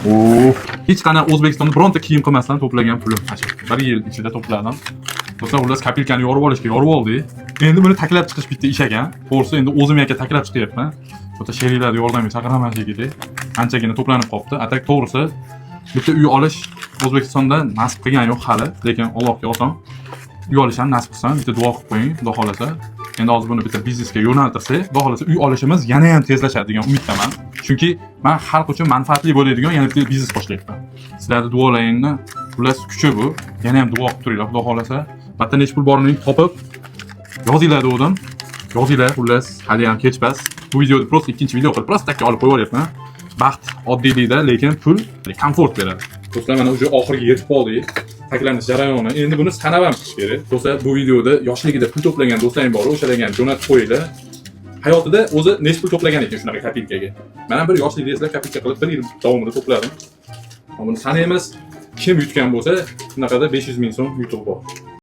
Hech qanday O'zbekistonda bironta kiyim qilmasdan to'plagan pulim. Bir yil ichida to'pladim. Do'stlar, xullas kopilkani yorib oldik. Endi buni taklab chiqish bitta ish ekan. To'g'risi endi o'zim yakka taklab chiqyapman. Bitta sheriklarni yordamga chaqiraman shekilli. Anchagina to'planib qolibdi. Atak to'g'risi bitta uy olish O'zbekistonda nasib qilgan yo'q hali, lekin Allohga oson. Uy olish ham nasib qilsin, bitta duo qilib qo'ying, xudo xolasa. Endi hozir buni bitta biznesga yo'naltirsak, xudo xolasa uy olishimiz yana ham tezlashadi degan umiddaman. Chunki men xalq uchun manfaatli bo'ladigan yana bitta biznes boshlayapman. Sizlarning duolaringni, xullas kuchi bu. Yana ham duo qilib turinglar, xudo xolasa. Bitta nech pul borini topib yozinglar dedim. Yozinglar, xullas, hali ham kechmas. Bu videoni prosta ikkinchi video qilib, prosta takka olib qo'yib Baxt oddiylikda, lekin pul komfort beradi. Do'stlar, mana o'sha oxirgi yetib qoldik. Taklanish jarayoni. Endi buni sanab ham chiqish kerak. Do'stlar, bu videoda yoshligida pul to'plagan do'stlaring bor, o'shalarga jo'natib qo'yinglar. Hayotida o'zi nech pul to'plagan ekan shunaqa kopilkaga. Men ham bir yoshlikda eslab kopilka qilib 1 yil davomida to'pladim. Buni sanaymiz. Kim yutgan bo'lsa, shunaqada 500 ming so'm yutuq bor.